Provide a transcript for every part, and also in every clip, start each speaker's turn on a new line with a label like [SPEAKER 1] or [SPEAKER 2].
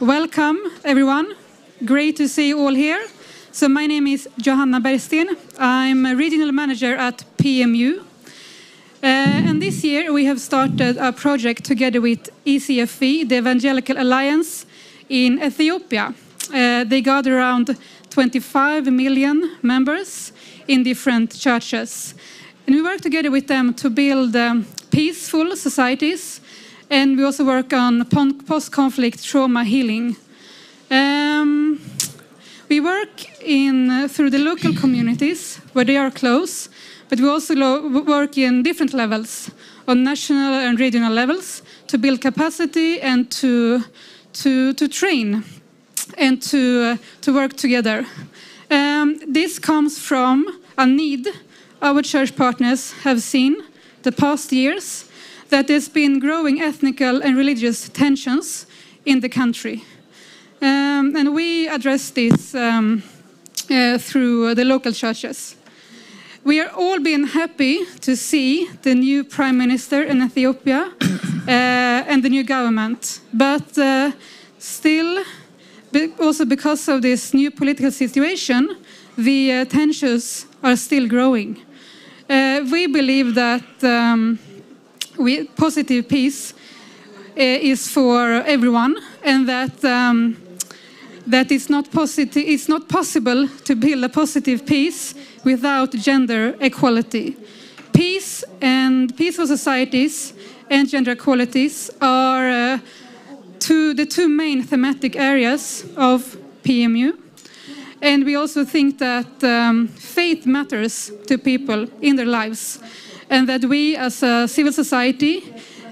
[SPEAKER 1] Welcome, everyone. Great to see you all here. So my name is Johanna Bastian. I'm a regional manager at PMU. And this year we have started a project together with ECFE, the Evangelical Alliance in Ethiopia. They got around 25 million members in different churches. And we work together with them to build peaceful societies. And we also work on post-conflict trauma healing. We work through the local communities where they are close, but we also work in different levels, on national and regional levels, to build capacity and to train and to work together. This comes from a need our church partners have seen the past years, that there's been growing ethnic and religious tensions in the country. And we address this through the local churches. We are all been happy to see the new Prime Minister in Ethiopia and the new government. But still, also because of this new political situation, the tensions are still growing. We believe that positive peace is for everyone, and that it's not possible to build a positive peace without gender equality. Peace and peaceful societies and gender equalities are the two main thematic areas of PMU. And we also think that faith matters to people in their lives, and that we as a civil society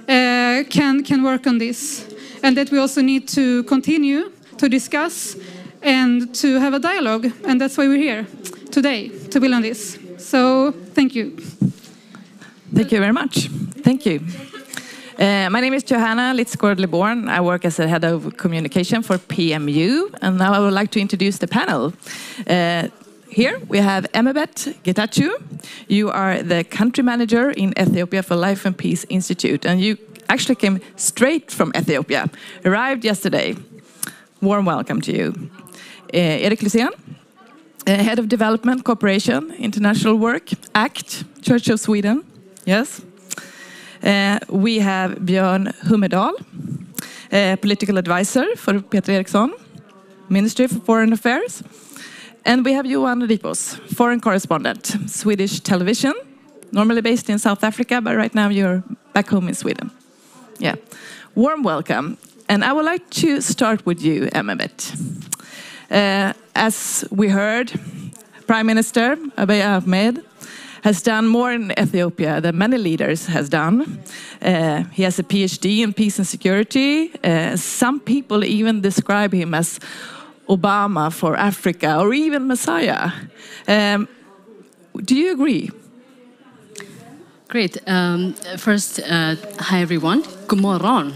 [SPEAKER 1] can work on this, and that we also need to continue to discuss and to have a dialogue, and that's why we're here today, to build on this. So, thank you.
[SPEAKER 2] Thank you very much. Thank you. My name is Johanna Bastian. I work as the head of communication for PMU, and now I would like to introduce the panel. Here we have Emebet Getachew. You are the country manager in Ethiopia for Life and Peace Institute, and you actually came straight from Ethiopia, arrived yesterday. Warm welcome to you. Erik Lysén, head of development, cooperation, international work, ACT, Church of Sweden. Yes. We have Björn Hummerdal, political advisor for Peter Eriksson, Ministry for Foreign Affairs. And we have Johan Ripos, foreign correspondent, Swedish television, normally based in South Africa, but right now you're back home in Sweden. Yeah, warm welcome. And I would like to start with you, Emebet. As we heard, Prime Minister Abiy Ahmed has done more in Ethiopia than many leaders has done. He has a PhD in peace and security. Some people even describe him as Obama for Africa, or even Messiah. Do you agree?
[SPEAKER 3] Great. First, hi everyone. Good morning.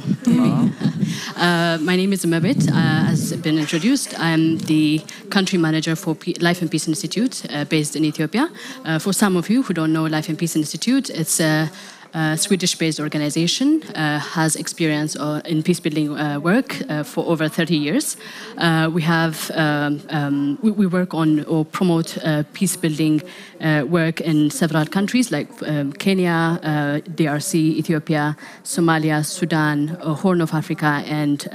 [SPEAKER 3] My name is Emebet. As been introduced, I'm the country manager for Life and Peace Institute based in Ethiopia. For some of you who don't know Life and Peace Institute, it's a Swedish-based organization, has experience in peacebuilding work for over 30 years. We work on or promote peacebuilding work in several countries like Kenya, DRC, Ethiopia, Somalia, Sudan, Horn of Africa, and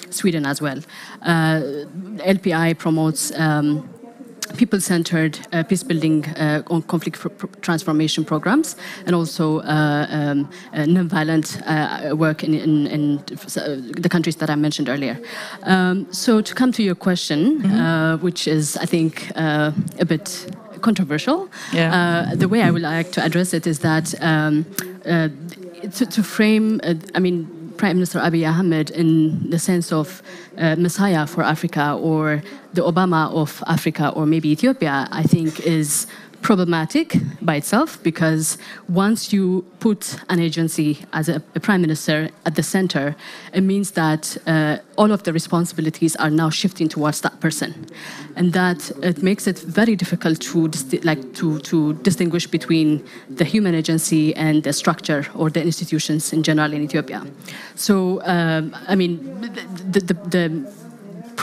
[SPEAKER 3] Sweden as well. LPI promotes people-centered peacebuilding on conflict transformation programs, and also non-violent work in the countries that I mentioned earlier. So to come to your question, which is, I think, a bit controversial, the way I would like to address it is that to frame, Prime Minister Abiy Ahmed in the sense of Messiah for Africa, or the Obama of Africa, or maybe Ethiopia, I think is problematic by itself, because once you put an agency as a prime minister at the center, it means that all of the responsibilities are now shifting towards that person, and that it makes it very difficult to distinguish between the human agency and the structure or the institutions in general in Ethiopia. So,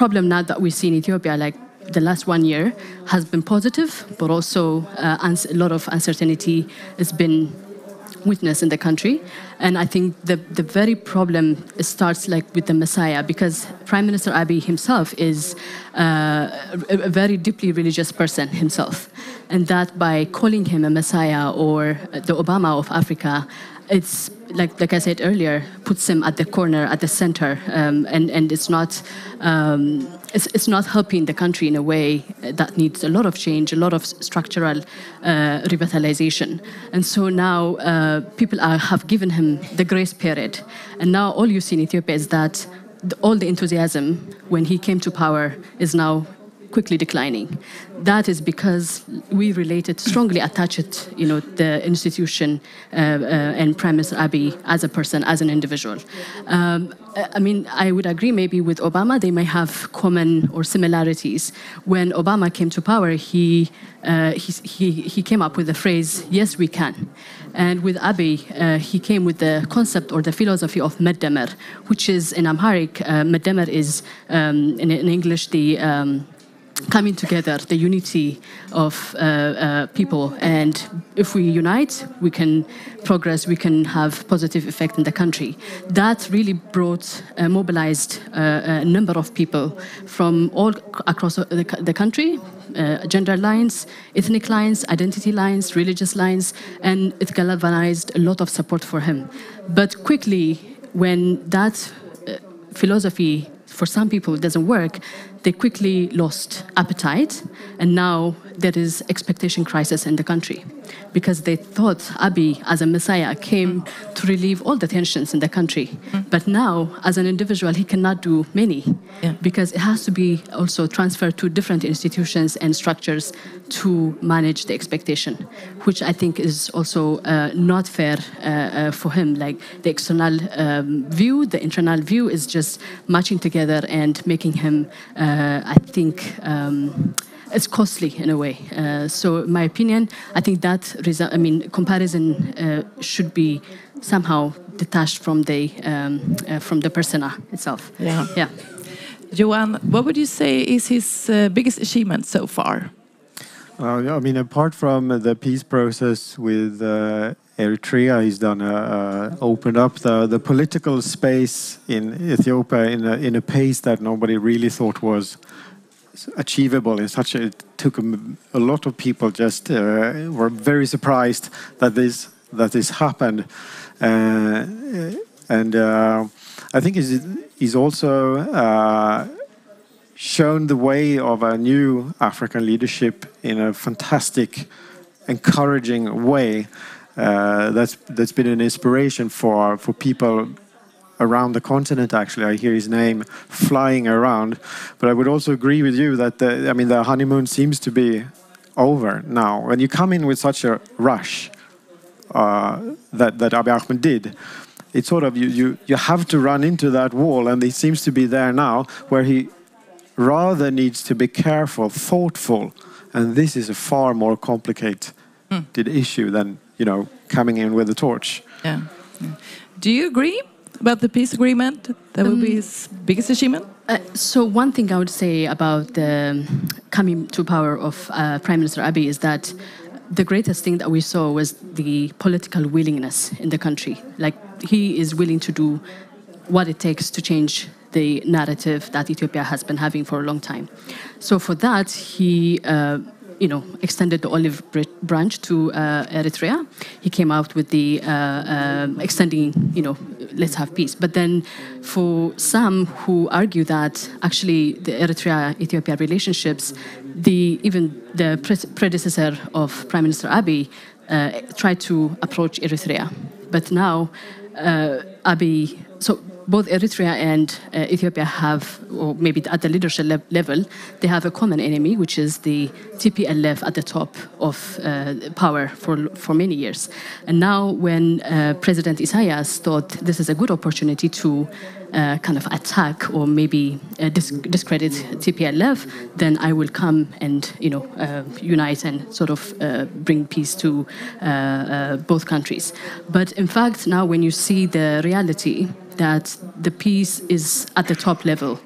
[SPEAKER 3] problem now that we see in Ethiopia, like the last 1 year, has been positive, but also a lot of uncertainty has been witnessed in the country. And I think the very problem starts like with the Messiah, because Prime Minister Abiy himself is a very deeply religious person himself. And that by calling him a Messiah or the Obama of Africa, it's like I said earlier, puts him at the corner, at the center, and it's not helping the country in a way that needs a lot of change, a lot of structural revitalization. And so now people have given him the grace period, and now all you see in Ethiopia is that all the enthusiasm when he came to power is now quickly declining. That is because we related, strongly attached, the institution and Prime Minister Abiy as a person, as an individual. I mean, I would agree maybe with Obama, they may have common or similarities. When Obama came to power, he came up with the phrase, "Yes, we can." And with Abiy, he came with the concept or the philosophy of Meddemer, which is in Amharic, Meddemer is in English the coming together, the unity of people. And if we unite, we can progress, we can have positive effect in the country. That really mobilized a number of people from all across the country, gender lines, ethnic lines, identity lines, religious lines, and it galvanized a lot of support for him. But quickly, when that philosophy for some people doesn't work, they quickly lost appetite, and now there is expectation crisis in the country, because they thought Abiy as a messiah came to relieve all the tensions in the country. But now, as an individual, he cannot do many, because it has to be also transferred to different institutions and structures to manage the expectation, which I think is also not fair for him. Like the external view, the internal view is just matching together and making him, I think, it's costly in a way. So in my opinion, I think that comparison should be somehow detached from the persona itself. Yeah.
[SPEAKER 2] Johan, what would you say is his biggest achievement so far?
[SPEAKER 4] I mean, apart from the peace process with Eritrea, he's done opened up the political space in Ethiopia in a pace that nobody really thought was achievable. It took a lot of people just were very surprised that this happened, and I think he's also shown the way of a new African leadership in a fantastic, encouraging way. That's been an inspiration for people around the continent. Actually, I hear his name flying around. But I would also agree with you that the honeymoon seems to be over now. When you come in with such a rush that Abiy Ahmed did, it's sort of you have to run into that wall, and it seems to be there now, where he rather needs to be careful, thoughtful, and this is a far more complicated issue than coming in with a torch.
[SPEAKER 2] Yeah. Do you agree about the peace agreement? That will be his biggest achievement?
[SPEAKER 3] So one thing I would say about the coming to power of Prime Minister Abiy is that the greatest thing that we saw was the political willingness in the country. Like, he is willing to do what it takes to change the narrative that Ethiopia has been having for a long time. So for that, he extended the olive branch to Eritrea. He came out with the extending, let's have peace. But then for some who argue that actually the Eritrea-Ethiopia relationships, even the predecessor of Prime Minister Abiy tried to approach Eritrea. But now Abiy, so both Eritrea and Ethiopia have, or maybe at the leadership level, they have a common enemy, which is the TPLF at the top of power for many years. And now when President Isaias thought this is a good opportunity to kind of attack or maybe discredit TPLF, then I will come and unite and sort of bring peace to both countries. But in fact, now when you see the reality that the peace is at the top level,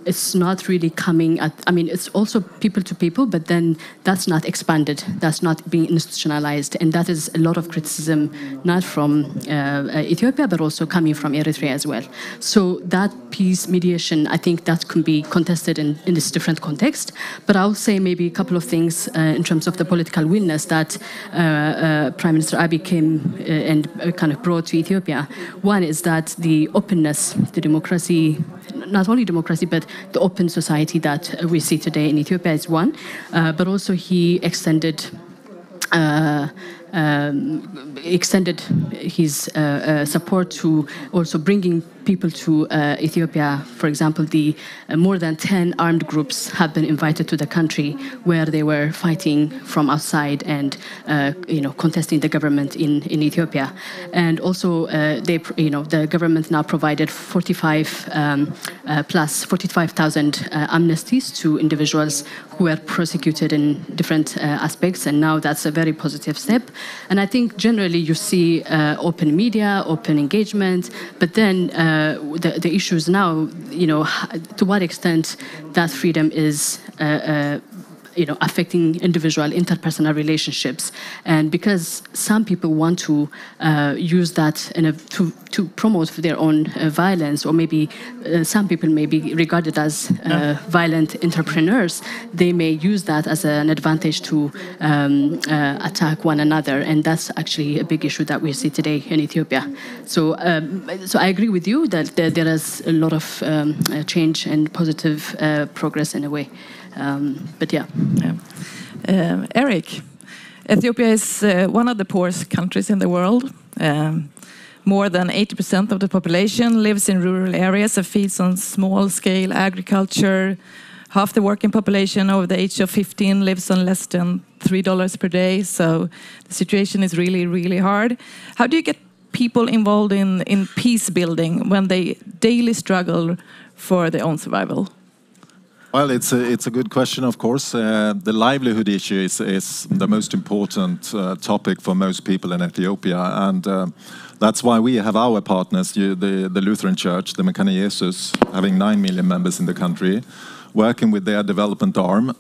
[SPEAKER 3] it's not really coming at, I mean, it's also people to people, but then that's not expanded, that's not being institutionalized, and that is a lot of criticism, not from Ethiopia, but also coming from Eritrea as well. So that peace mediation, I think that can be contested in this different context, but I'll say maybe a couple of things in terms of the political willingness that Prime Minister Abiy came and kind of brought to Ethiopia. One is that the openness, the democracy, not only democracy, but the open society that we see today in Ethiopia is one, but also he extended his support to also bringing people to Ethiopia. For example, the more than 10 armed groups have been invited to the country where they were fighting from outside and contesting the government in Ethiopia. And also, the government now provided 45,000 amnesties to individuals who were prosecuted in different aspects, and now that's a very positive step. And I think generally you see open media, open engagement, but then the issues now, to what extent that freedom is affecting individual interpersonal relationships, and because some people want to use that to promote their own violence, or maybe some people may be regarded as violent entrepreneurs, they may use that as an advantage to attack one another, and that's actually a big issue that we see today in Ethiopia. So I agree with you that there is a lot of change and positive progress in a way. But yeah.
[SPEAKER 2] Eric, Ethiopia is one of the poorest countries in the world. More than 80% of the population lives in rural areas and feeds on small-scale agriculture. Half the working population over the age of 15 lives on less than $3 per day. So the situation is really, really hard. How do you get people involved in peace building when they daily struggle for their own survival?
[SPEAKER 5] Well, it's a good question, of course. The livelihood issue is the most important topic for most people in Ethiopia, and that's why we have our partners, the Lutheran Church, the Pingstmissions, having 9 million members in the country, working with their development arm.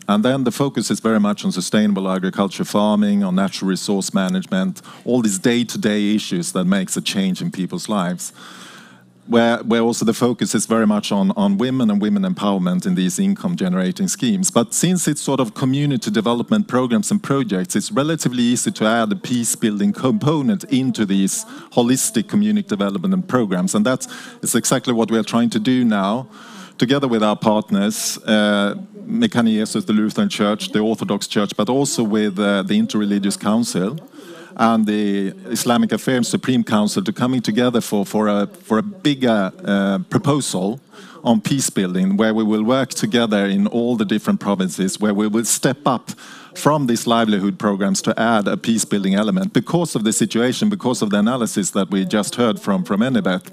[SPEAKER 5] And then the focus is very much on sustainable agriculture, farming, on natural resource management, all these day-to-day issues that makes a change in people's lives. Where also the focus is very much on women and women empowerment in these income-generating schemes. But since it's sort of community development programs and projects, it's relatively easy to add a peace-building component into these holistic community development programs. And that's exactly what we are trying to do now, together with our partners, Pingstmissions, the Lutheran Church, the Orthodox Church, but also with the Interreligious Council and the Islamic Affairs Supreme Council, to coming together for a bigger proposal on peace building, where we will work together in all the different provinces, where we will step up from these livelihood programs to add a peace building element because of the situation, because of the analysis that we just heard from Enibet.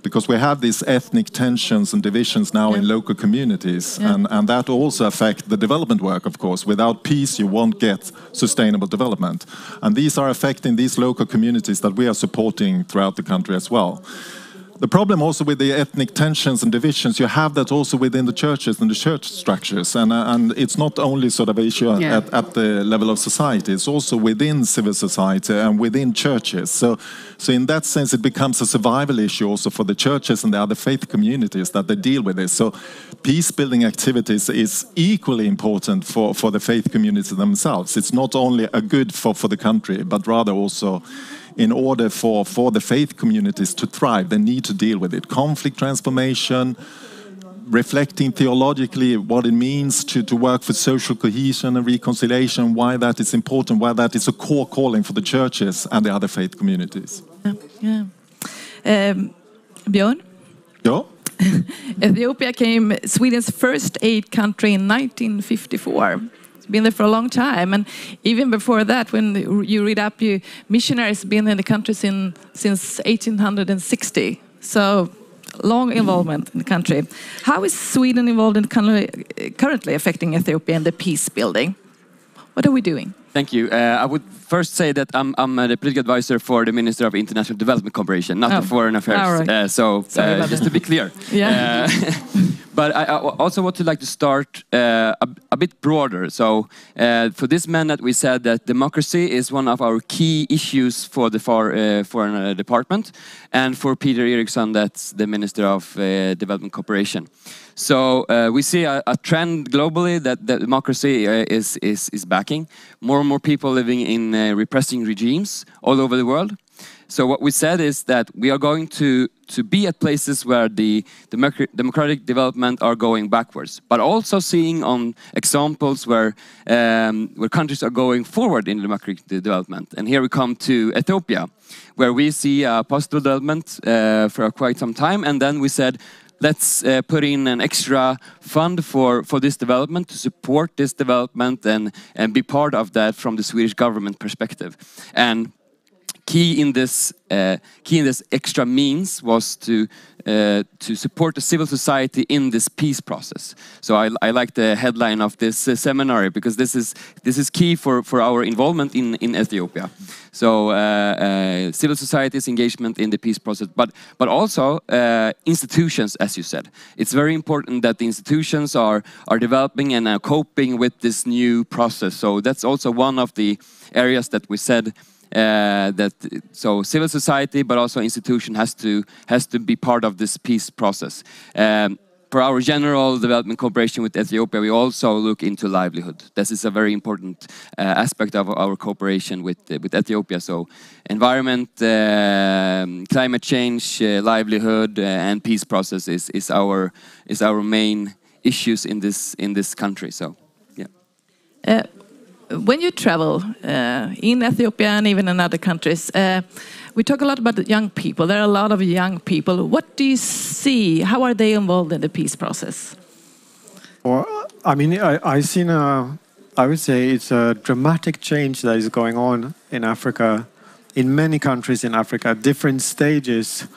[SPEAKER 5] Because we have these ethnic tensions and divisions now in local communities, and that also affect the development work, of course. Without peace, you won't get sustainable development. And these are affecting these local communities that we are supporting throughout the country as well. The problem also with the ethnic tensions and divisions, you have that also within the churches and the church structures. And it's not only sort of an issue at the level of society, it's also within civil society and within churches. So in that sense, it becomes a survival issue also for the churches and the other faith communities that they deal with this. So peace-building activities is equally important for the faith communities themselves. It's not only a good for the country, but rather also in order for the faith communities to thrive, they need to deal with it. Conflict transformation, reflecting theologically what it means to work for social cohesion and reconciliation, why that is important, why that is a core calling for the churches and the other faith communities.
[SPEAKER 2] Björn?
[SPEAKER 5] Yeah?
[SPEAKER 2] Ethiopia became Sweden's first aid country in 1954. Been there for a long time, and even before that, when you read up, missionaries been in the country since 1860. So long involvement in the country. How is Sweden involved in currently affecting Ethiopia and the peace building? What are we doing?
[SPEAKER 6] Thank you. I would first say that I'm the political advisor for the Minister of International Development Cooperation, not the Foreign Affairs.
[SPEAKER 2] Right.
[SPEAKER 6] So just to be clear. But I also want to like to start a bit broader. So for this mandate, we said that democracy is one of our key issues for the foreign department, and for Peter Eriksson, that's the Minister of Development Cooperation. So we see a trend globally that democracy is backing. More and more people living in repressing regimes all over the world. So what we said is that we are going to be at places where the democratic development are going backwards, but also seeing on examples where countries are going forward in democratic development. And here we come to Ethiopia, where we see a positive development for quite some time, and then we said, let's put in an extra fund for this development, to support this development and be part of that from the Swedish government perspective. And key in this extra means was to support the civil society in this peace process. So I like the headline of this seminar, because this is key for our involvement in Ethiopia. So civil society's engagement in the peace process, but also institutions, as you said. It's very important that the institutions are developing and are coping with this new process. So that's also one of the areas that we said. So civil society, but also institution has to be part of this peace process. For our general development cooperation with Ethiopia, we also look into livelihood. This is a very important aspect of our cooperation with Ethiopia. So environment, climate change, livelihood, and peace process is our main issues in this country. So yeah.
[SPEAKER 2] When you travel in Ethiopia and even in other countries, we talk a lot about the young people. There are a lot of young people. What do you see? How are they involved in the peace process?
[SPEAKER 4] Well, I mean, I would say it's a dramatic change that is going on in Africa, in many countries in Africa, different stages.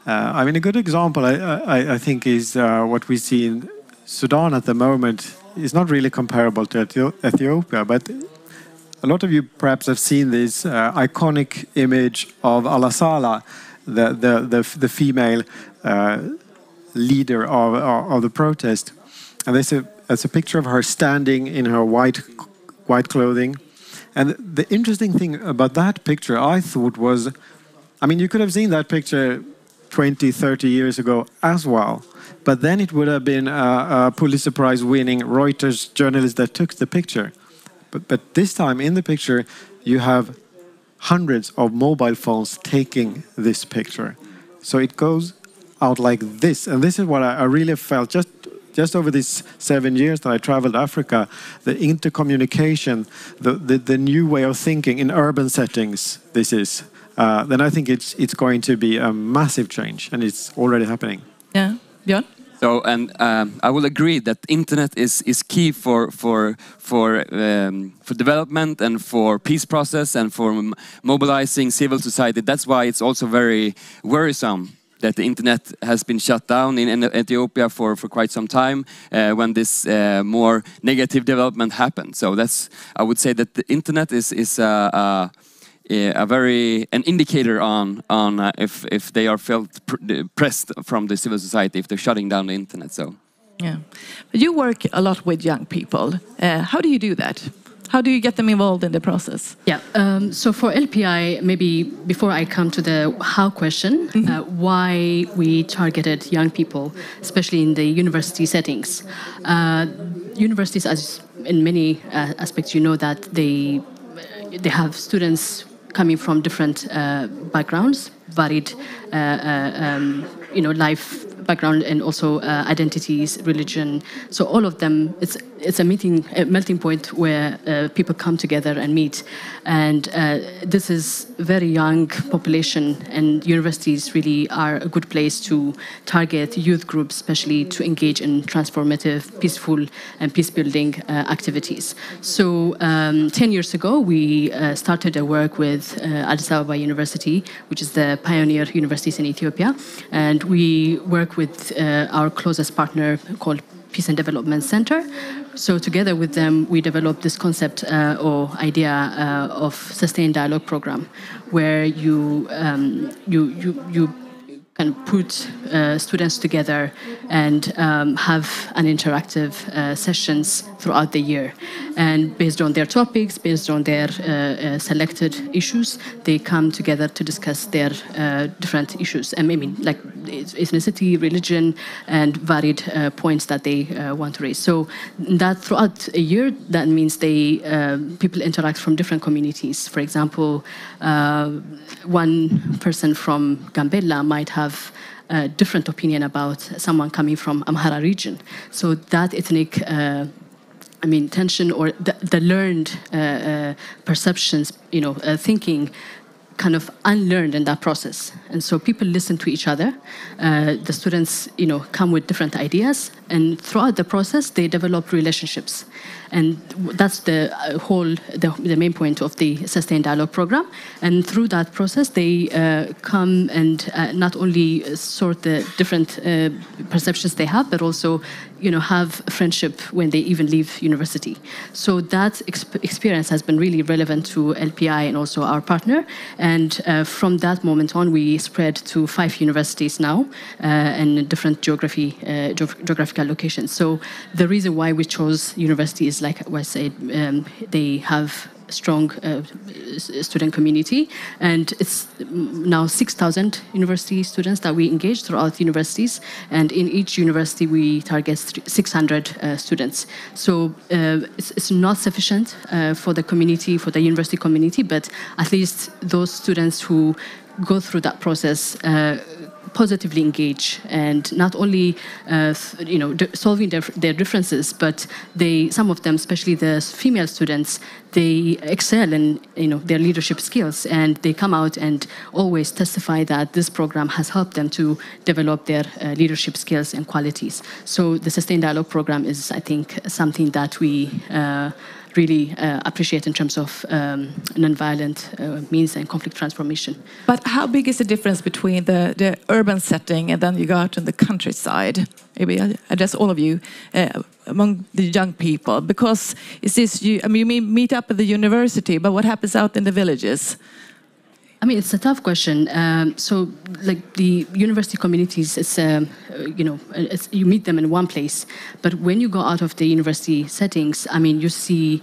[SPEAKER 4] I mean, a good example, I think, is what we see in Sudan at the moment. Is not really comparable to Ethiopia, but a lot of you perhaps have seen this iconic image of Al-Asala, the female leader of the protest. And there's a picture of her standing in her white clothing. And the interesting thing about that picture, I thought, was, I mean, you could have seen that picture 20, 30 years ago as well. But then it would have been a Pulitzer Prize winning Reuters journalist that took the picture. But this time in the picture, you have hundreds of mobile phones taking this picture. So it goes out like this. And this is what I really felt just over these 7 years that I traveled Africa, the intercommunication, the new way of thinking in urban settings, this is. Then I think it's going to be a massive change, and it's already happening.
[SPEAKER 2] Yeah. Björn?
[SPEAKER 6] So, and I will agree that internet is key for development and for peace process and for mobilizing civil society. That's why it's also very worrisome that the internet has been shut down in Ethiopia for quite some time when this more negative development happened. So that's, I would say that the internet is an indicator on if they are felt pressed from the civil society, if they're shutting down the internet. So
[SPEAKER 2] yeah, but you work a lot with young people. How do you do that? How do you get them involved in the process?
[SPEAKER 3] Yeah, so for LPI, maybe before I come to the how question, why we targeted young people, especially in the university settings. Universities, as in many aspects, you know that they have students coming from different backgrounds, varied, life background, and also identities, religion. So all of them, it's a melting point where people come together and meet. And this is very young population, and universities really are a good place to target youth groups, especially to engage in transformative, peaceful, and peace-building activities. So 10 years ago, we started a work with Addis Ababa University, which is the pioneer universities in Ethiopia, and we work with our closest partner called Peace and Development Center. So together with them, we developed this concept or idea of sustained dialogue program, where you can put students together and have an interactive sessions throughout the year. And based on their topics, based on their selected issues, they come together to discuss their different issues. I mean, like ethnicity, religion, and varied points that they want to raise. So that throughout a year, that means people interact from different communities. For example, one person from Gambella might have a different opinion about someone coming from Amhara region. So that ethnic tension or the learned perceptions, thinking kind of unlearned in that process. And so people listen to each other. The students, come with different ideas, and throughout the process, they develop relationships. And that's the main point of the Sustained Dialogue program. And through that process, they come and not only sort the different perceptions they have, but also, have friendship when they even leave university. So that experience has been really relevant to LPI and also our partner. And from that moment on, we spread to 5 universities now in different geographical locations. So the reason why we chose universities, like I said, they have strong student community, and it's now 6,000 university students that we engage throughout universities, and in each university we target 600 students. So it's not sufficient for the community, for the university community, but at least those students who go through that process positively engage, and not only solving their differences, but some of them, especially the female students, they excel in their leadership skills, and they come out and always testify that this program has helped them to develop their leadership skills and qualities. So the Sustained Dialogue program is, I think, something that we really appreciate in terms of nonviolent means and conflict transformation.
[SPEAKER 2] But how big is the difference between the urban setting and then you go out in the countryside? Maybe I address all of you among the young people, because you meet up at the university, but what happens out in the villages?
[SPEAKER 3] I mean, it's a tough question. So, like the university communities, it's you meet them in one place. But when you go out of the university settings, I mean, you see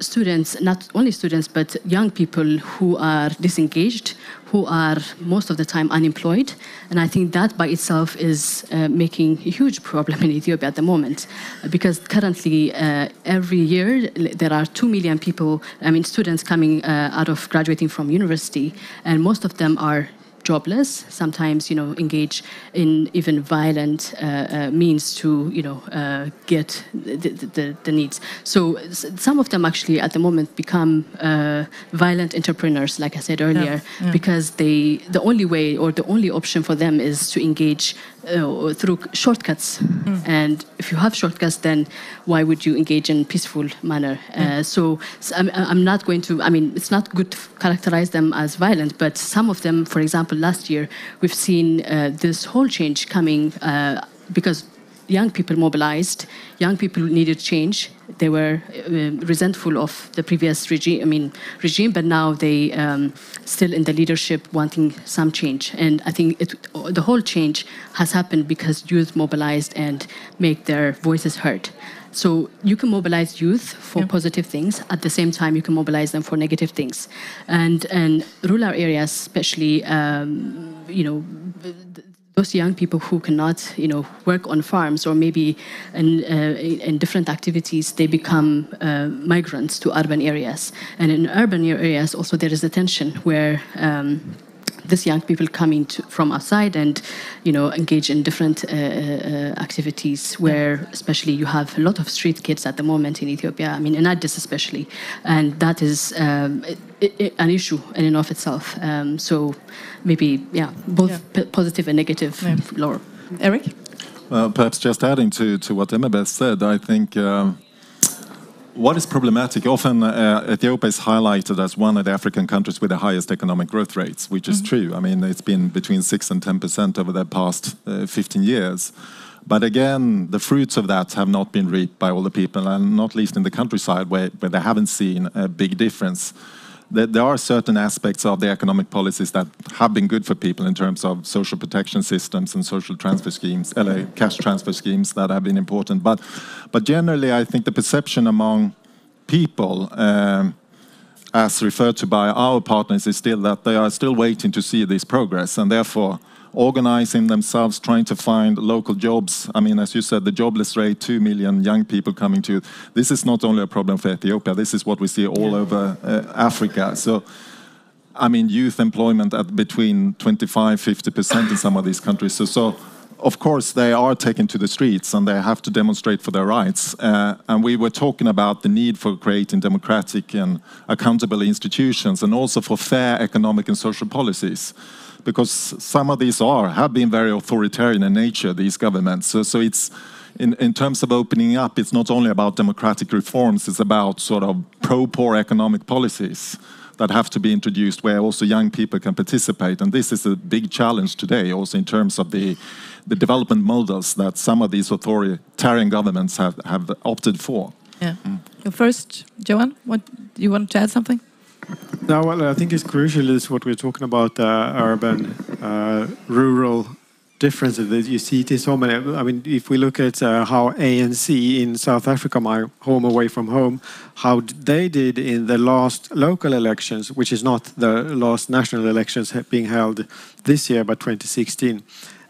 [SPEAKER 3] students, not only students, but young people who are disengaged, who are most of the time unemployed. And I think that by itself is making a huge problem in Ethiopia at the moment, because currently every year there are 2 million people, students coming out of graduating from university, and most of them are jobless, sometimes, engage in even violent means to, get the needs. So some of them actually at the moment become violent entrepreneurs, like I said earlier, because the only way or the only option for them is to engage through shortcuts. And if you have shortcuts, then why would you engage in peaceful manner? So I'm not going to, it's not good to characterize them as violent, but some of them, for example, last year, we've seen this whole change coming because young people mobilized, young people needed change. They were resentful of the previous regime, but now they still in the leadership wanting some change. And I think the whole change has happened because youth mobilized and make their voices heard. So you can mobilize youth for positive things. At the same time, you can mobilize them for negative things. And rural areas, especially, those young people who cannot, work on farms or maybe in different activities, they become migrants to urban areas. And in urban areas, also there is a tension where these young people coming from outside and, engage in different activities where especially you have a lot of street kids at the moment in Ethiopia, in Addis especially. And that is an issue in and of itself. So maybe, both positive and negative. Laura.
[SPEAKER 2] Eric?
[SPEAKER 5] Perhaps just adding to what Emma said, I think what is problematic, often Ethiopia is highlighted as one of the African countries with the highest economic growth rates, which is true. It's been between 6 and 10% over the past 15 years. But again, the fruits of that have not been reaped by all the people, and not least in the countryside where they haven't seen a big difference. there are certain aspects of the economic policies that have been good for people in terms of social protection systems and social transfer schemes, cash transfer schemes that have been important. But generally, I think the perception among people, as referred to by our partners, is still that they are still waiting to see this progress, and therefore organizing themselves, trying to find local jobs. I mean, as you said, the jobless rate, 2 million young people coming to. This is not only a problem for Ethiopia, this is what we see all over Africa. So, I mean, youth employment at between 25-50% in some of these countries. So, of course, they are taken to the streets and they have to demonstrate for their rights. And we were talking about the need for creating democratic and accountable institutions, and also for fair economic and social policies. Because some of these have been very authoritarian in nature, these governments. So it's, in terms of opening up, it's not only about democratic reforms, it's about sort of pro-poor economic policies that have to be introduced where also young people can participate. And this is a big challenge today, also in terms of the development models that some of these authoritarian governments have opted for.
[SPEAKER 2] Yeah. First, Johan, you want to add something?
[SPEAKER 4] No, well, I think it's crucial is what we're talking about, urban, rural differences that you see it in so many. I mean, if we look at how ANC in South Africa, my home away from home, how they did in the last local elections, which is not the last national elections being held this year, but 2016,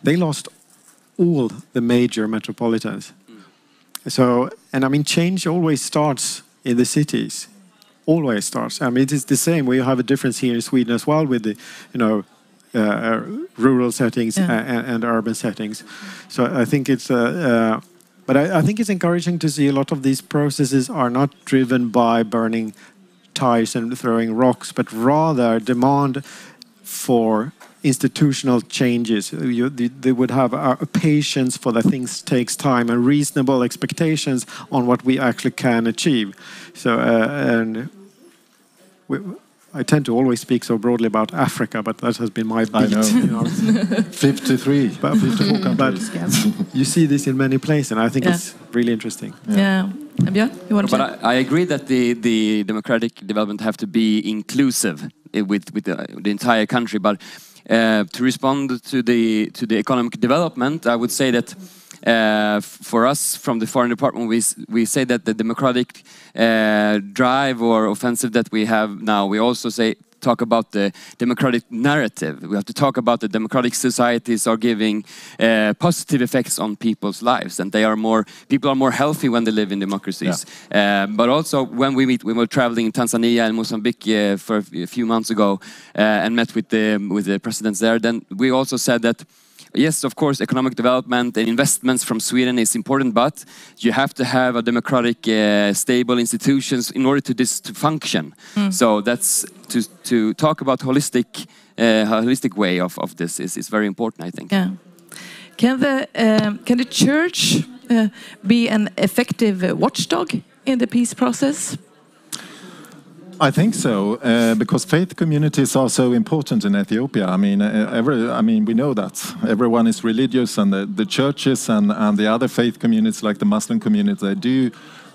[SPEAKER 4] they lost all the major metropolitans. So, and I mean, change always starts in the cities. Always starts. I mean, it is the same. We have a difference here in Sweden as well with the, rural settings and urban settings. So I think it's, but I think it's encouraging to see a lot of these processes are not driven by burning ties and throwing rocks, but rather demand for institutional changes. They would have a patience for the things takes time and reasonable expectations on what we actually can achieve. So, I tend to always speak so broadly about Africa, but that has been my beat.
[SPEAKER 5] I know. 53 countries.
[SPEAKER 4] But you see this in many places, and I think it's really interesting.
[SPEAKER 2] Yeah. Björn, you want to?
[SPEAKER 6] But I agree that the democratic development have to be inclusive with the entire country. But to respond to the economic development, I would say that for us from the foreign department, we say that the democratic drive or offensive that we have now, we also talk about the democratic narrative. We have to talk about the democratic societies are giving positive effects on people's lives, and people are more healthy when they live in democracies. Yeah. But also when we were traveling in Tanzania and Mozambique for a few months ago and met with the presidents there, then we also said that yes, of course, economic development and investments from Sweden is important, but you have to have a democratic, stable institutions in order to function. So that's to talk about holistic way of this is very important, I think.
[SPEAKER 2] Yeah. Can the church be an effective watchdog in the peace process?
[SPEAKER 5] I think so, because faith communities are so important in Ethiopia. I mean, we know that everyone is religious, and the churches and the other faith communities, like the Muslim community,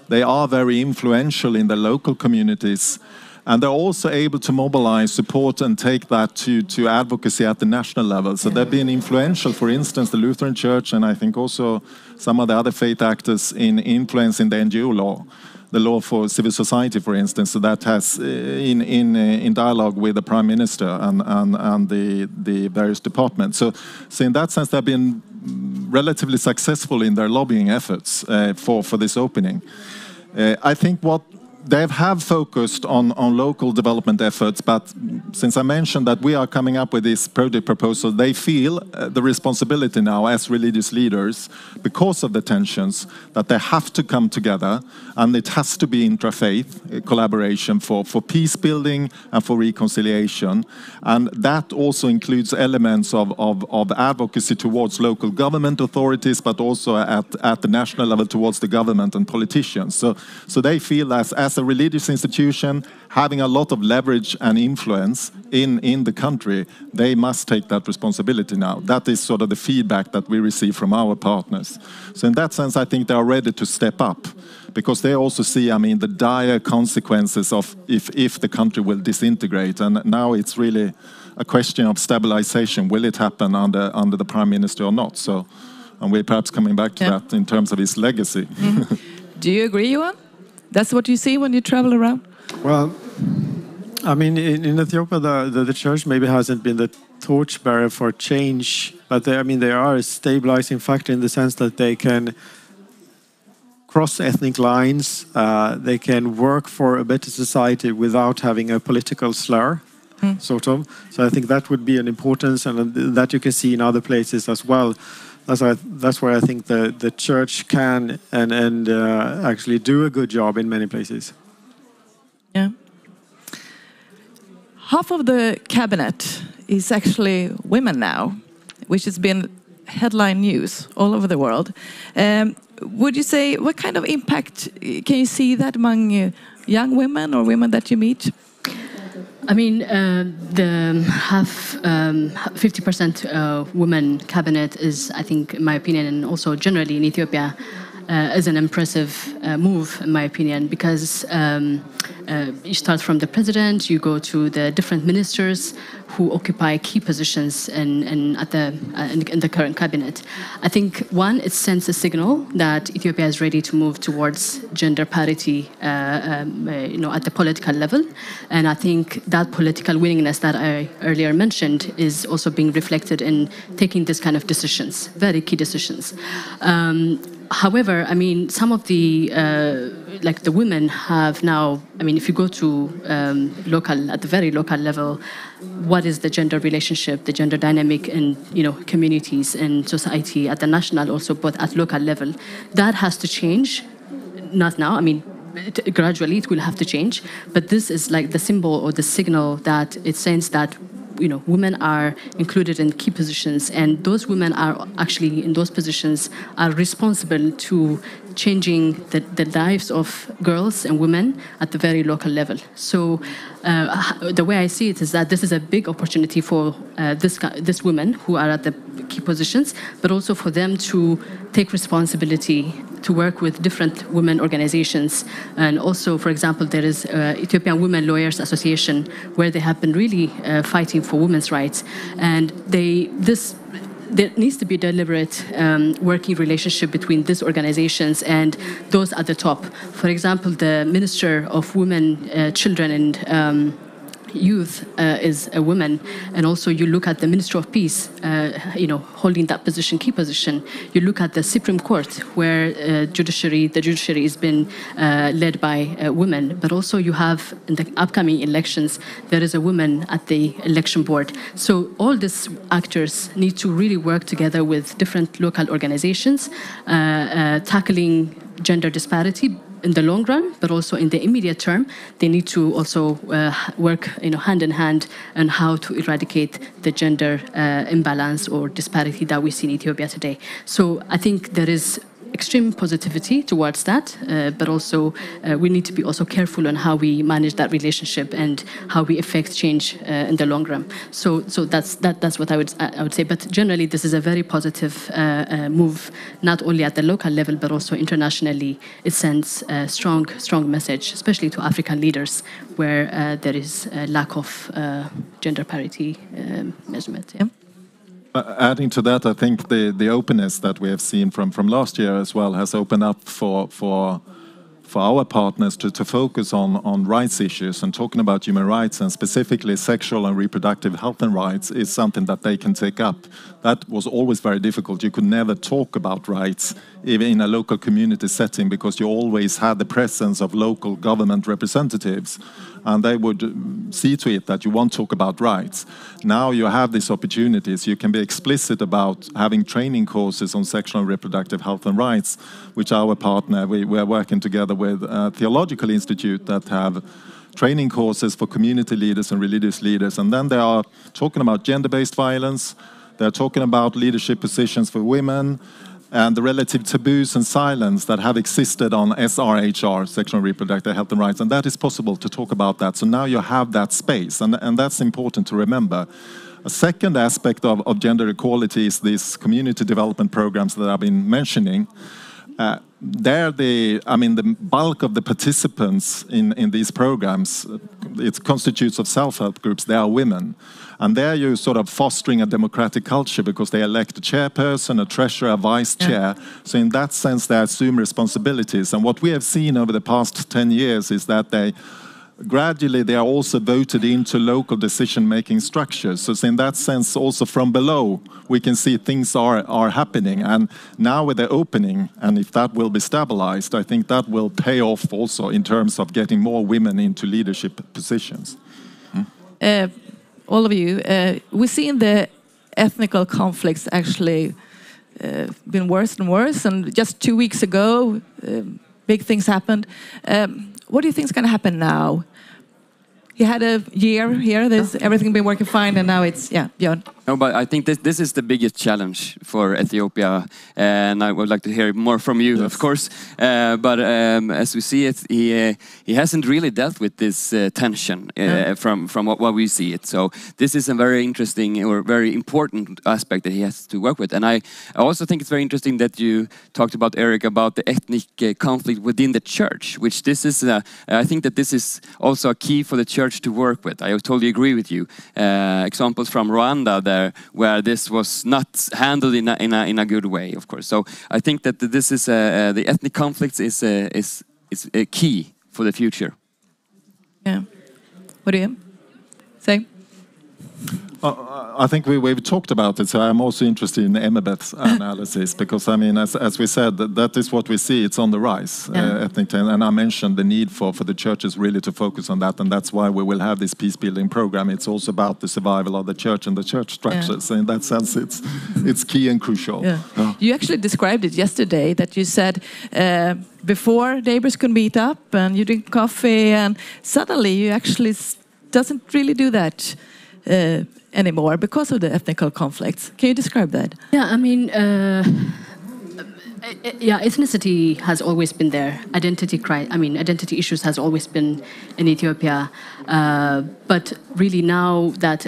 [SPEAKER 5] they are very influential in the local communities, and they're also able to mobilize support and take that to advocacy at the national level. So they've been influential, for instance, the Lutheran Church, and I think also some of the other faith actors in influencing the NGO law. The law for civil society, for instance, so that has in dialogue with the Prime Minister and the various departments. So in that sense, they've been relatively successful in their lobbying efforts for this opening. I think what they have focused on local development efforts, but since I mentioned that we are coming up with this project proposal, they feel the responsibility now as religious leaders, because of the tensions, that they have to come together, and it has to be intra-faith collaboration for peace building and for reconciliation. And that also includes elements of advocacy towards local government authorities, but also at the national level towards the government and politicians. So they feel as a religious institution having a lot of leverage and influence in the country, they must take that responsibility now. That is sort of the feedback that we receive from our partners. So in that sense, I think they are ready to step up, because they also see, I mean, the dire consequences of if the country will disintegrate. And now it's really a question of stabilization. Will it happen under the prime minister or not? So, and we're perhaps coming back to that in terms of his legacy.
[SPEAKER 2] Do you agree, Johan? That's what you see when you travel around?
[SPEAKER 4] Well, I mean, in Ethiopia, the church maybe hasn't been the torchbearer for change, but they are a stabilizing factor in the sense that they can cross ethnic lines, they can work for a better society without having a political slur, sort of. So I think that would be an importance, and that you can see in other places as well. That's where I think the church can and actually do a good job in many places.
[SPEAKER 2] Yeah. Half of the cabinet is actually women now, which has been headline news all over the world. Would you say, what kind of impact can you see that among young women or women that you meet?
[SPEAKER 3] I mean, the 50% women cabinet is, I think, in my opinion, and also generally in Ethiopia, is an impressive move, in my opinion, because you start from the president, you go to the different ministers who occupy key positions in the current cabinet. I think, one, it sends a signal that Ethiopia is ready to move towards gender parity, at the political level, and I think that political willingness that I earlier mentioned is also being reflected in taking this kind of decisions, very key decisions. However, I mean, some of the the women have now. I mean, if you go to at the very local level, what is the gender relationship, the gender dynamic in communities and society at the national, also, but at local level, that has to change. Not now. I mean, gradually it will have to change. But this is like the symbol or the signal that it sends that women are included in key positions, and those women are actually in those positions are responsible to changing the lives of girls and women at the very local level. So the way I see it is that this is a big opportunity for these women who are at the key positions, but also for them to take responsibility to work with different women organizations. And also, for example, there is Ethiopian Women Lawyers Association, where they have been really fighting for women's rights. And there needs to be a deliberate working relationship between these organizations and those at the top. For example, the Minister of Women, Children and Youth is a woman, and also you look at the Minister of Peace, holding that position, key position. You look at the Supreme Court, where the judiciary has been led by women, but also you have in the upcoming elections there is a woman at the election board. So all these actors need to really work together with different local organizations, tackling gender disparity in the long run, but also in the immediate term, they need to also work, hand in hand on how to eradicate the gender imbalance or disparity that we see in Ethiopia today. So I think there is extreme positivity towards that, but also we need to be also careful on how we manage that relationship and how we affect change in the long run. So that's what I would say. But generally, this is a very positive move, not only at the local level but also internationally. It sends a strong message, especially to African leaders, where there is a lack of gender parity measurement. Yeah.
[SPEAKER 5] Adding to that, I think the openness that we have seen from last year as well has opened up for our partners to focus on rights issues, and talking about human rights and specifically sexual and reproductive health and rights is something that they can take up. That was always very difficult. You could never talk about rights even in a local community setting, because you always had the presence of local government representatives, and they would see to it that you won't talk about rights. Now you have these opportunities. You can be explicit about having training courses on sexual and reproductive health and rights, which our partner, we are working together with a theological institute that have training courses for community leaders and religious leaders. And then they are talking about gender-based violence. They're talking about leadership positions for women. and the relative taboos and silence that have existed on SRHR, sexual and reproductive health and rights, and that is possible to talk about that. So now you have that space, and that's important to remember. A second aspect of gender equality is these community development programs that I've been mentioning. The bulk of the participants in these programs, it constitutes of self-help groups. They are women. And there you're sort of fostering a democratic culture because they elect a chairperson, a treasurer, a vice chair. So in that sense, they assume responsibilities. And what we have seen over the past 10 years is that they are also voted into local decision-making structures. So in that sense, also from below, we can see things are happening. And now with the opening, and if that will be stabilized, I think that will pay off also in terms of getting more women into leadership positions.
[SPEAKER 2] All of you, we've seen the ethnical conflicts actually been worse and worse. And just 2 weeks ago, big things happened. What do you think is going to happen now? You had a year here, there's everything been working fine, and now it's, Björn.
[SPEAKER 6] No, but I think this is the biggest challenge for Ethiopia, and I would like to hear more from you, of course. But as we see it, he hasn't really dealt with this tension from what we see it. So this is a very interesting or very important aspect that he has to work with. And I also think it's very interesting that you talked about, Eric, about the ethnic conflict within the church, which this is, I think that this is also a key for the church to work with. I totally agree with you. Examples from Rwanda there, where this was not handled in a good way, of course. So I think that this is the ethnic conflicts is a key for the future.
[SPEAKER 2] Yeah. What do you say?
[SPEAKER 5] I think we've talked about it, so I'm also interested in Emebeth's analysis, because I mean, as we said, that is what we see. It's on the rise, ethnic, and I mentioned the need for the churches really to focus on that, and that's why we will have this peace-building program. It's also about the survival of the church and the church structures. So in that sense, it's key and crucial.
[SPEAKER 2] You actually described it yesterday, that you said before neighbors could meet up and you drink coffee, and suddenly you actually doesn't really do that anymore because of the ethnical conflicts. Can you describe that?
[SPEAKER 3] Yeah, I mean, ethnicity has always been there. Identity issues has always been in Ethiopia. But really now that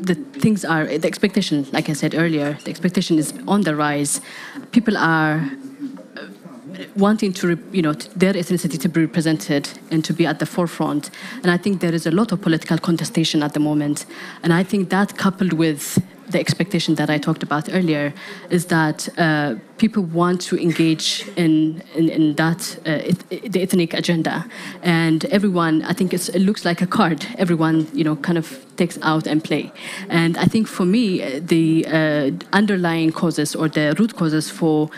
[SPEAKER 3] the expectation, like I said earlier, the expectation is on the rise. People are wanting to, their ethnicity to be represented and to be at the forefront. And I think there is a lot of political contestation at the moment. And I think that, coupled with the expectation that I talked about earlier, is that people want to engage in that the ethnic agenda, and everyone, I think it looks like a card. Everyone, kind of takes out and play. And I think for me, the underlying causes or the root causes for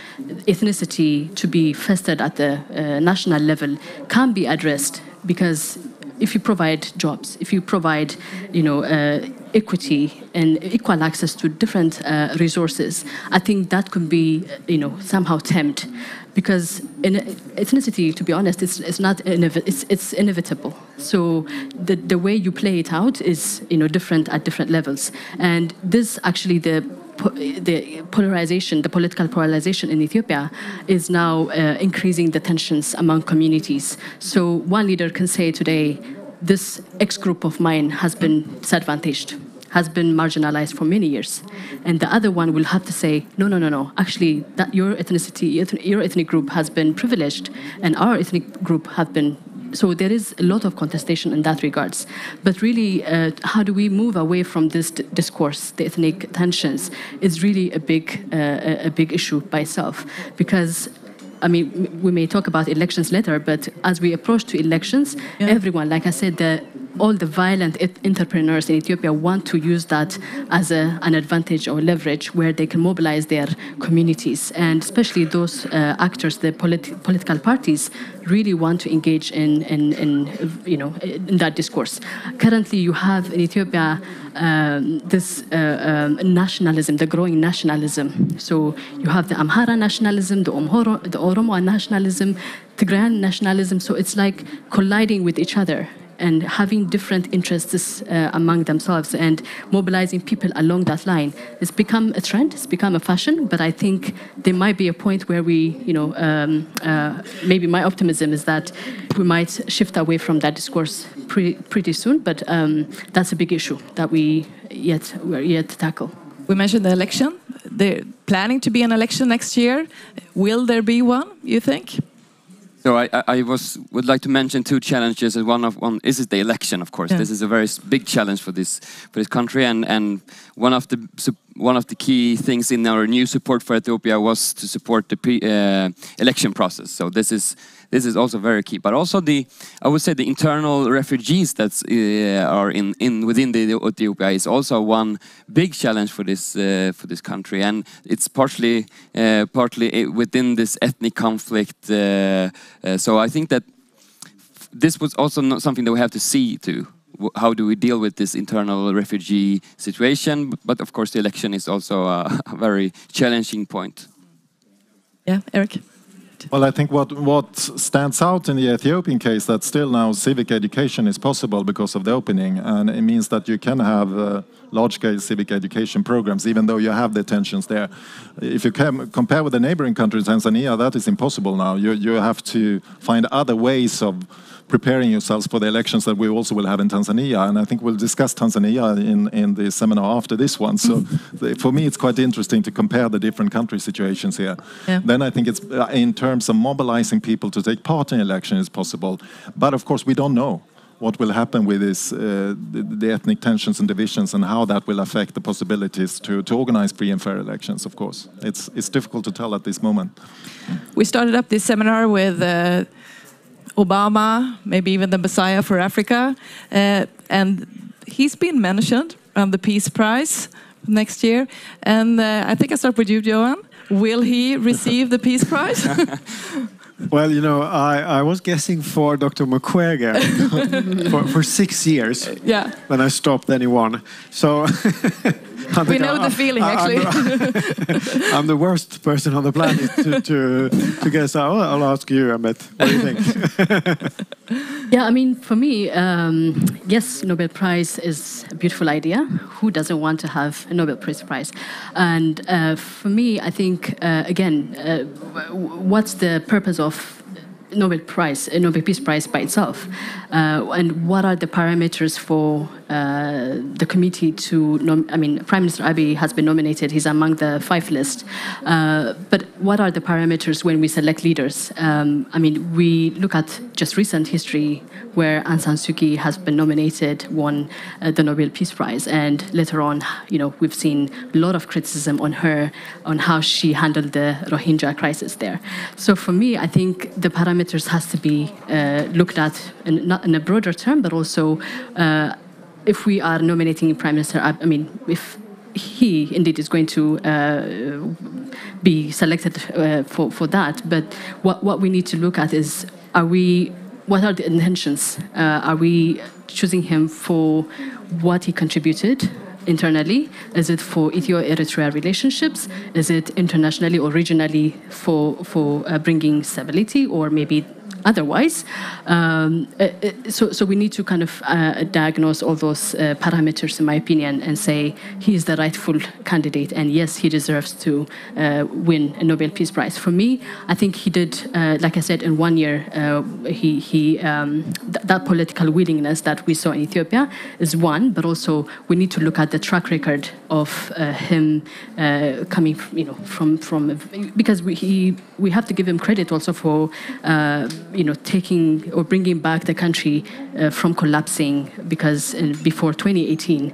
[SPEAKER 3] ethnicity to be festered at the national level can be addressed, because if you provide jobs, if you provide, equity and equal access to different resources, I think that could be, somehow tempered. Because ethnicity, to be honest, it's inevitable. So the way you play it out is, different at different levels. And this actually the polarization, the political polarization in Ethiopia is now increasing the tensions among communities. So one leader can say today, this X group of mine has been disadvantaged, has been marginalized for many years. And the other one will have to say, no, actually, that your ethnic group has been privileged, and our ethnic group have been. So there is a lot of contestation in that regards. But really, how do we move away from this discourse? The ethnic tensions is really a big issue by itself, because we may talk about elections later, but as we approach to elections, everyone, like I said, all the violent entrepreneurs in Ethiopia want to use that as an advantage or leverage where they can mobilize their communities. And especially those actors, the political parties, really want to engage in that discourse. Currently, you have in Ethiopia this nationalism, the growing nationalism. So you have the Amhara nationalism, the Oromo nationalism, Tigrayan nationalism. So it's like colliding with each other. and having different interests among themselves and mobilizing people along that line. It's become a trend, it's become a fashion, but I think there might be a point where we, maybe my optimism is that we might shift away from that discourse pretty soon, but that's a big issue that we're yet to tackle.
[SPEAKER 2] We mentioned the election. They're planning to be an election next year. Will there be one, you think?
[SPEAKER 6] So I would like to mention two challenges. One is the election, of course. Yeah. This is a very big challenge for this country, and one of the key things in our new support for Ethiopia was to support the election process. So this is also very key. But also I would say the internal refugees that are within the Ethiopia is also one big challenge for this country, and it's partly within this ethnic conflict. So I think that this was also not something that we have to see to. How do we deal with this internal refugee situation? But of course, the election is also a very challenging point.
[SPEAKER 2] Yeah, Eric.
[SPEAKER 5] Well, I think what stands out in the Ethiopian case that still now civic education is possible because of the opening, and it means that you can have large-scale civic education programs, even though you have the tensions there. If you compare with the neighboring country, Tanzania, that is impossible now. You have to find other ways of preparing yourselves for the elections that we also will have in Tanzania, and I think we'll discuss Tanzania in the seminar after this one. So for me, it's quite interesting to compare the different country situations here. Yeah. Then I think it's in terms of mobilizing people to take part in elections is possible, but of course we don't know what will happen with this, the ethnic tensions and divisions, and how that will affect the possibilities to organize free and fair elections. Of course, it's difficult to tell at this moment.
[SPEAKER 2] We started up this seminar with Obama, maybe even the Messiah for Africa, and he's been mentioned on the Peace Prize next year. And I think I start with you, Johan. Will he receive the Peace Prize?
[SPEAKER 4] Well, I was guessing for Dr. Mukwege for 6 years.
[SPEAKER 2] Yeah.
[SPEAKER 4] When I stopped, then he won. So
[SPEAKER 2] we know the feeling, actually.
[SPEAKER 4] I'm the worst person on the planet to guess. I'll ask you, Ahmet. What do you think?
[SPEAKER 3] Yeah, I mean, for me, yes, Nobel Prize is a beautiful idea. Who doesn't want to have a Nobel Prize? And for me, I think, again, what's the purpose of Nobel Peace Prize by itself, and what are the parameters for the committee to? Prime Minister Abiy has been nominated; he's among the 5 list. But what are the parameters when we select leaders? We look at just recent history where Aung San Suu Kyi has been nominated, won the Nobel Peace Prize, and later on, we've seen a lot of criticism on her on how she handled the Rohingya crisis there. So for me, I think the parameters has to be looked at not in a broader term, but also if we are nominating Prime Minister, if he indeed is going to be selected for that, but what we need to look at is, what are the intentions? Are we choosing him for what he contributed internally? Is it for Ethio-Eritrea relationships? Is it internationally or regionally for bringing stability, or maybe otherwise? So we need to kind of diagnose all those parameters, in my opinion, and say he is the rightful candidate, and yes, he deserves to win a Nobel Peace Prize. For me, I think he did, like I said, in 1 year, that political willingness that we saw in Ethiopia is one, but also we need to look at the track record of him coming, from because we have to give him credit also for taking or bringing back the country from collapsing, because before 2018,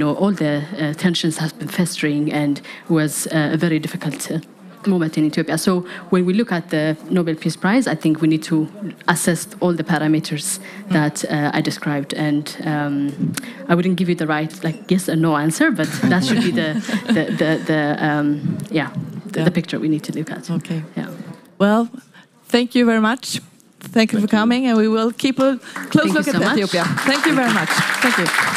[SPEAKER 3] all the tensions have been festering and was a very difficult moment in Ethiopia. So when we look at the Nobel Peace Prize, I think we need to assess all the parameters that I described, and I wouldn't give you the right yes or no answer, but that should be the picture we need to look at.
[SPEAKER 2] Okay.
[SPEAKER 3] Yeah.
[SPEAKER 2] Well, thank you very much. Thank you for coming, and we will keep a close look at Ethiopia. Thank you very much. Thank you.